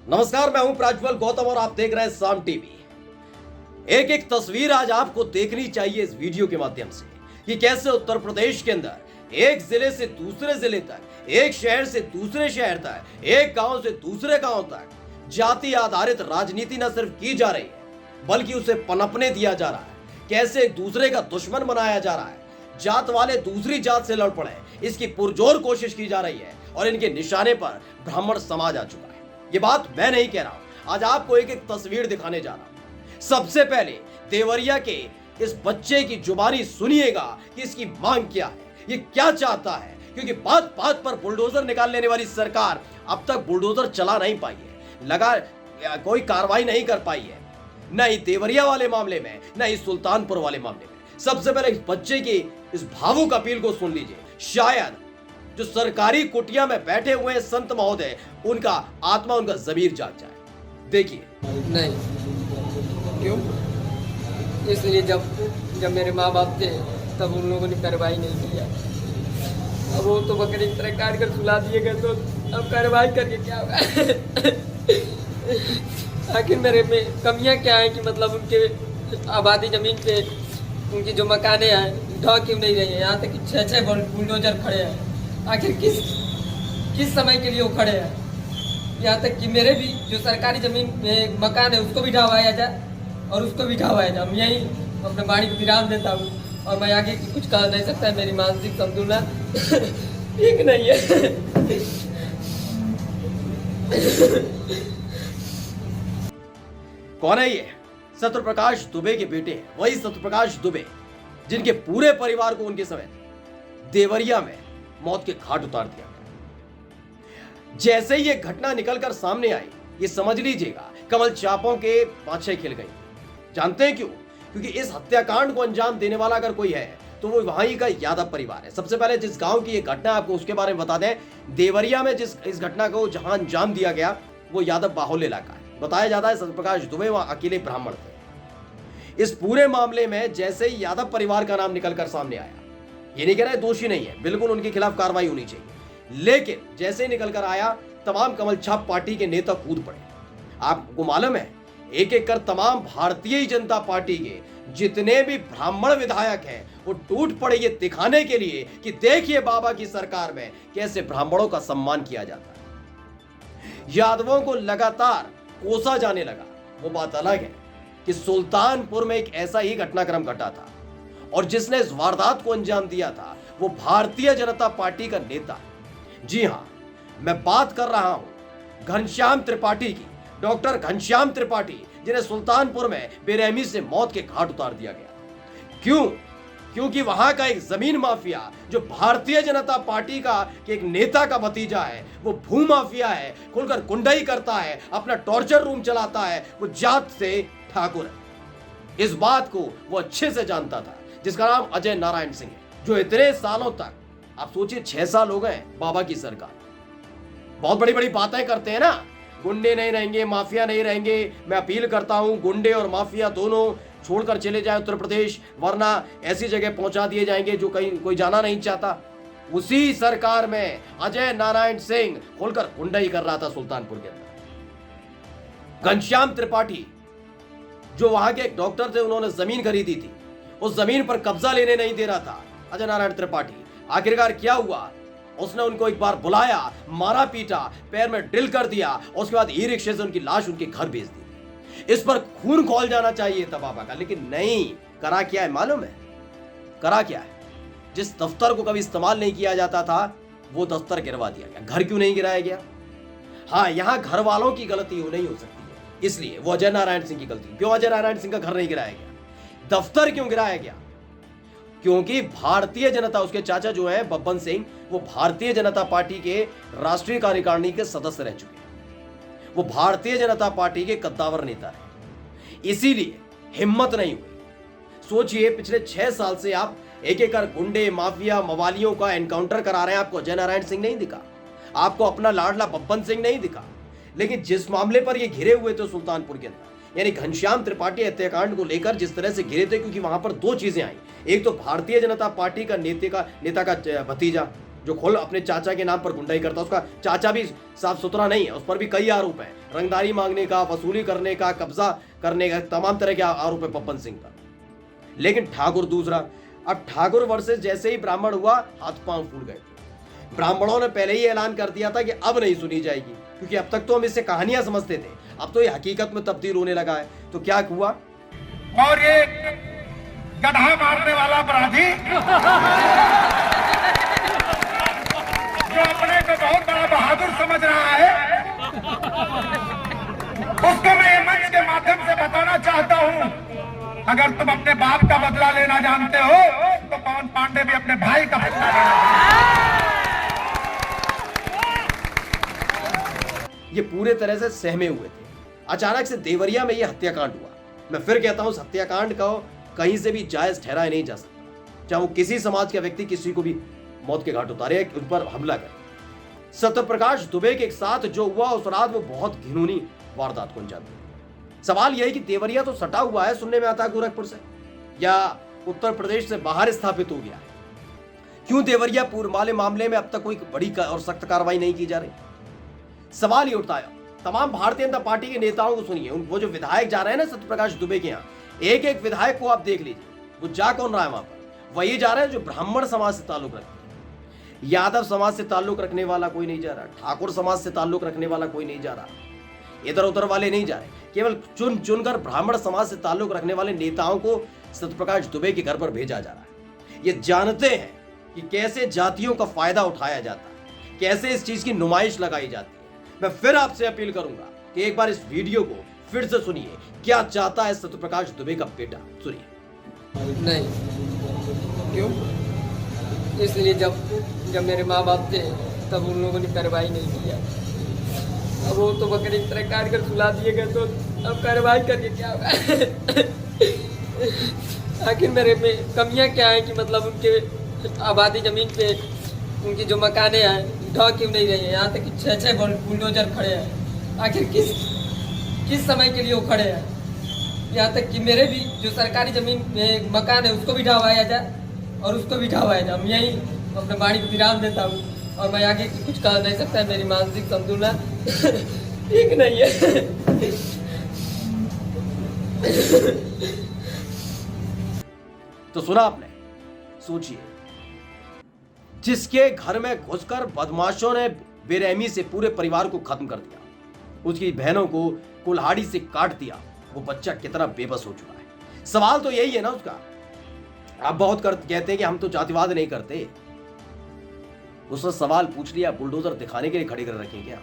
नमस्कार, मैं हूं प्रज्वल गौतम और आप देख रहे हैं साम टीवी। एक एक तस्वीर आज आपको देखनी चाहिए इस वीडियो के माध्यम से कि कैसे उत्तर प्रदेश के अंदर एक जिले से दूसरे जिले तक, एक शहर से दूसरे शहर तक, एक गांव से दूसरे गांव तक जाति आधारित राजनीति न सिर्फ की जा रही है बल्कि उसे पनपने दिया जा रहा है। कैसे एक दूसरे का दुश्मन बनाया जा रहा है, जात वाले दूसरी जात से लड़ पड़े, इसकी पुरजोर कोशिश की जा रही है और इनके निशाने पर ब्राह्मण समाज आ चुका है। ये बात मैं नहीं कह रहा हूं, आज आपको एक एक तस्वीर दिखाने जा रहा हूं। सबसे पहले देवरिया के इस बच्चे की जुबानी सुनिएगा कि इसकी मांग क्या है, ये क्या चाहता है, क्योंकि बात बात पर बुलडोजर निकाल लेने वाली सरकार अब तक बुलडोजर चला नहीं पाई है, लगा कोई कार्रवाई नहीं कर पाई है, न ही देवरिया वाले मामले में, न ही सुल्तानपुर वाले मामले में। सबसे पहले इस बच्चे की इस भावुक अपील को सुन लीजिए। शायद जो सरकारी कुटिया में बैठे हुए संत महोदय, उनका आत्मा, उनका जमीर जाग जाए। देखिए। नहीं, क्यों? इसलिए जब मेरे माँ बाप थे तब उन लोगों ने कार्रवाई नहीं किया। अब वो तो बकरी की तरह काट कर सुला दिए गए, तो अब कार्रवाई करके क्या होगा? आखिर मेरे में कमियां क्या है कि मतलब उनके आबादी जमीन पे उनकी जो मकाने हैं ढह क्यों नहीं रही है? यहाँ तक कि 6-6 बुलडोजर खड़े हैं। आखिर किस समय के लिए वो खड़े हैं? यहाँ तक कि मेरे भी जो सरकारी जमीन में मकान है उसको भी ढहवाया जाए और उसको भी ढहवाया जाए। मैं यही अपने वाणी को विराम देता हूँ और मैं आगे कुछ कह नहीं सकता। मेरी मानसिक संतुलन ठीक नहीं है। कौन है ये? सत्यप्रकाश दुबे के बेटे हैं, वही सत्यप्रकाश दुबे जिनके पूरे परिवार को उनके समेत देवरिया में मौत के घाट उतार दिया गया। जैसे ही ये घटना निकलकर सामने आई, ये समझ लीजिएगा कमल चापों के पाछे खिल गई। जानते हैं क्यों? क्योंकि इस हत्याकांड को अंजाम देने वाला अगर कोई है तो वो वहीं का यादव परिवार है। सबसे पहले जिस गांव की ये घटना, आपको उसके बारे में बता दें। देवरिया में जिस इस घटना को जहां अंजाम दिया गया वो यादव बाहुल्य इलाका है। बताया जाता है सत्यप्रकाश दुबे वहां अकेले ब्राह्मण थे। इस पूरे मामले में जैसे ही यादव परिवार का नाम निकलकर सामने आया, ये नहीं कह रहे दोषी नहीं है, बिल्कुल उनके खिलाफ कार्रवाई होनी चाहिए, लेकिन जैसे ही निकलकर आया तमाम कमल छाप पार्टी के नेता कूद पड़े। आपको मालूम है, एक एक कर तमाम भारतीय जनता पार्टी के जितने भी ब्राह्मण विधायक हैं वो टूट पड़े ये दिखाने के लिए कि देखिए बाबा की सरकार में कैसे ब्राह्मणों का सम्मान किया जाता है। यादवों को लगातार कोसा जाने लगा। वो बात अलग है कि सुल्तानपुर में एक ऐसा ही घटनाक्रम घटा था और जिसने इस वारदात को अंजाम दिया था वो भारतीय जनता पार्टी का नेता। जी हां, मैं बात कर रहा हूं घनश्याम त्रिपाठी की, डॉक्टर घनश्याम त्रिपाठी, जिन्हें सुल्तानपुर में बेरहमी से मौत के घाट उतार दिया गया। क्यों? क्योंकि वहां का एक जमीन माफिया जो भारतीय जनता पार्टी का एक नेता का भतीजा है, वो भू माफिया है, खुलकर गुंडाई करता है, अपना टॉर्चर रूम चलाता है, वो जात से ठाकुर है। इस बात को वो अच्छे से जानता था, जिसका नाम अजय नारायण सिंह है, जो इतने सालों तक, आप सोचिए 6 साल हो गए बाबा की सरकार, बहुत बड़ी बड़ी बातें करते हैं ना, गुंडे नहीं रहेंगे, माफिया नहीं रहेंगे। मैं अपील करता हूं गुंडे और माफिया दोनों छोड़कर चले जाए उत्तर प्रदेश, वरना ऐसी जगह पहुंचा दिए जाएंगे जो कहीं कोई जाना नहीं चाहता। उसी सरकार में अजय नारायण सिंह खोलकर गुंडाई कर रहा था सुल्तानपुर के अंदर। घनश्याम त्रिपाठी जो वहां के एक डॉक्टर थे, उन्होंने जमीन खरीदी थी, उस जमीन पर कब्जा लेने नहीं दे रहा था अजय नारायण त्रिपाठी। आखिरकार क्या हुआ? उसने उनको एक बार बुलाया, मारा पीटा, पैर में ड्रिल कर दिया, उसके बाद ई रिक्शे से उनकी लाश उनके घर भेज दी। इस पर खून खौल जाना चाहिए था बाबा का, लेकिन नहीं। करा क्या है मालूम है? करा क्या है? जिस दफ्तर को कभी इस्तेमाल नहीं किया जाता था वो दफ्तर गिरवा दिया गया। घर क्यों नहीं गिराया गया? हाँ, यहां घर वालों की गलती नहीं हो सकती है, इसलिए वो अजय नारायण सिंह की गलती। क्यों अजय नारायण सिंह का घर नहीं गिराया गया? दफ्तर क्यों गिराया गया? क्योंकि भारतीय जनता, उसके चाचा जो है बब्बन सिंह, वो भारतीय जनता पार्टी के राष्ट्रीय कार्यकारिणी के सदस्य रह चुके हैं। वो भारतीय जनता पार्टी के कद्दावर नेता है, इसीलिए हिम्मत नहीं हुई। सोचिए, पिछले 6 साल से आप एक एक कर गुंडे, माफिया, मवालियों का एनकाउंटर करा रहे हैं। आपको अजय नारायण सिंह नहीं दिखा, आपको अपना लाडला बब्बन सिंह नहीं दिखा, लेकिन जिस मामले पर ये घिरे हुए थे सुल्तानपुर के अंदर, यानी घनश्याम त्रिपाठी हत्याकांड को लेकर जिस तरह से घिरे थे, क्योंकि वहां पर 2 चीजें आई। एक तो भारतीय जनता पार्टी का नेता का भतीजा, जो खुद अपने चाचा के नाम पर गुंडाई करता है, उसका चाचा भी साफ सुथरा नहीं है, उस पर भी कई आरोप हैं, रंगदारी मांगने का, वसूली करने का, कब्जा करने का, तमाम तरह के आरोप है पप्पन सिंह पर। लेकिन ठाकुर दूसरा। अब ठाकुर वर्सेस जैसे ही ब्राह्मण हुआ, हाथ पांव फूट गए। ब्राह्मणों ने पहले ही ऐलान कर दिया था कि अब नहीं सुनी जाएगी, क्योंकि अब तक तो हम इससे कहानियां समझते थे, अब तो ये हकीकत में तब्दील होने लगा है। तो क्या हुआ? और ये गधा मारने वाला अपराधी जो अपने को बहुत बड़ा बहादुर समझ रहा है, उसको मैं ये मंच के माध्यम से बताना चाहता हूं, अगर तुम अपने बाप का बदला लेना जानते हो तो पवन पांडे भी अपने भाई का बदला लेना जानते हैं। ये पूरे तरह से सहमे हुए थे। अचानक से देवरिया में ये हत्याकांड हुआ। मैं फिर कहता हूं, इस हत्याकांड को कहीं से भी जायज ठहराया नहीं जा सकता, चाहे वो किसी समाज का व्यक्ति किसी को भी मौत के घाट उतारे, उन पर हमला करे। सत्यप्रकाश दुबे के साथ जो हुआ उस रात, वो बहुत घिनौनी वारदात को अंजाम दिया। सवाल यह है कि देवरिया तो सटा हुआ है, सुनने में आता है गोरखपुर से या उत्तर प्रदेश से बाहर स्थापित हो गया है। क्यों देवरिया पूर्व वाले मामले में अब तक कोई बड़ी और सख्त कार्रवाई नहीं की जा रही? सवाल ये उठता है। तमाम भारतीय जनता पार्टी के नेताओं को सुनिए, वो जो विधायक जा रहे हैं ना सत्यप्रकाश दुबे के यहाँ, एक एक विधायक को आप देख लीजिए, वो जा कौन रहा है वहां पर? वही जा रहे हैं जो ब्राह्मण समाज से ताल्लुक रखते हैं। यादव समाज से ताल्लुक रखने वाला कोई नहीं जा रहा, ठाकुर समाज से ताल्लुक रखने वाला कोई नहीं जा रहा, इधर उधर वाले नहीं जा रहे। केवल चुन चुनकर ब्राह्मण समाज से ताल्लुक रखने वाले नेताओं को सत्यप्रकाश दुबे के घर पर भेजा जा रहा है। ये जानते हैं कि कैसे जातियों का फायदा उठाया जाता है, कैसे इस चीज की नुमाइश लगाई जाती है। मैं फिर आपसे अपील करूंगा कि एक बार इस वीडियो को फिर से सुनिए, क्या चाहता है सत्यप्रकाश दुबे का बेटा। सुनिए। नहीं, क्यों? इसलिए जब मेरे माँ बाप थे तब उन लोगों ने कार्रवाई नहीं किया। अब वो तो बकरी की तरह काट कर सुला दिए गए, तो अब कार्रवाई करके क्या होगा? आखिर मेरे में कमियां क्या है कि मतलब उनके आबादी जमीन पे उनकी जो मकाने हैं ढह क्यों नहीं रही है? यहाँ तक कि 6-6 बुलडोजर खड़े हैं। आखिर किस समय के लिए वो खड़े हैं? यहाँ तक कि मेरे भी जो सरकारी जमीन में मकान है उसको भी ढहवाया जाए और उसको भी ढहवाया जाए। मैं यही अपने बाड़ी को विराम देता हूँ और मैं आगे कुछ कह नहीं सकता। मेरी मानसिक संतुलन ठीक नहीं है। तो सुना आपने? सोचिए, जिसके घर में घुसकर बदमाशों ने बेरहमी से पूरे परिवार को खत्म कर दिया, उसकी बहनों को कुल्हाड़ी से काट दिया, वो बच्चा कितना बेबस हो चुका है। सवाल तो यही है ना उसका। आप बहुत कहते हैं कि हम तो जातिवाद नहीं करते। उसने सवाल पूछ लिया, बुलडोजर दिखाने के लिए खड़े कर रखें क्या?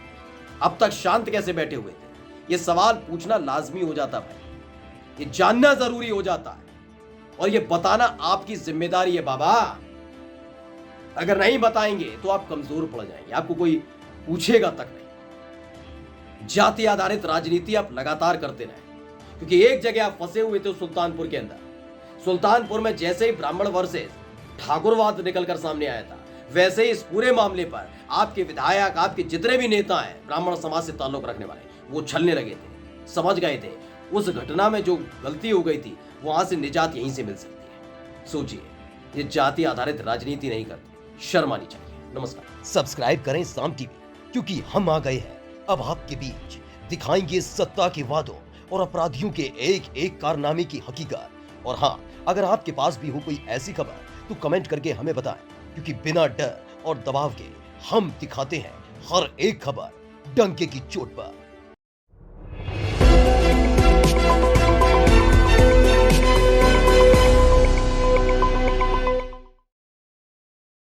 अब तक शांत कैसे बैठे हुए थे? ये सवाल पूछना लाजमी हो जाता भाई, ये जानना जरूरी हो जाता है और ये बताना आपकी जिम्मेदारी है बाबा। अगर नहीं बताएंगे तो आप कमजोर पड़ जाएंगे, आपको कोई पूछेगा तक नहीं। जाति आधारित राजनीति आप लगातार करते रहे, क्योंकि एक जगह आप फंसे हुए थे सुल्तानपुर के अंदर। सुल्तानपुर में जैसे ही ब्राह्मण वर्सेस ठाकुरवाद निकलकर सामने आया था, वैसे ही इस पूरे मामले पर आपके विधायक, आपके जितने भी नेता हैं ब्राह्मण समाज से ताल्लुक रखने वाले, वो छलने लगे थे, समझ गए थे उस घटना में जो गलती हो गई थी वहां से निजात यहीं से मिल सकती है। सोचिए, ये जाति आधारित राजनीति नहीं करती, शर्म आनी चाहिए। नमस्कार। सब्सक्राइब करें साम टीवी, क्योंकि हम आ गए हैं अब आपके बीच, दिखाएंगे सत्ता के वादों और अपराधियों के एक एक कारनामे की हकीकत। और हाँ, अगर आपके पास भी हो कोई ऐसी खबर तो कमेंट करके हमें बताएं, क्योंकि बिना डर और दबाव के हम दिखाते हैं हर एक खबर डंके की चोट पर।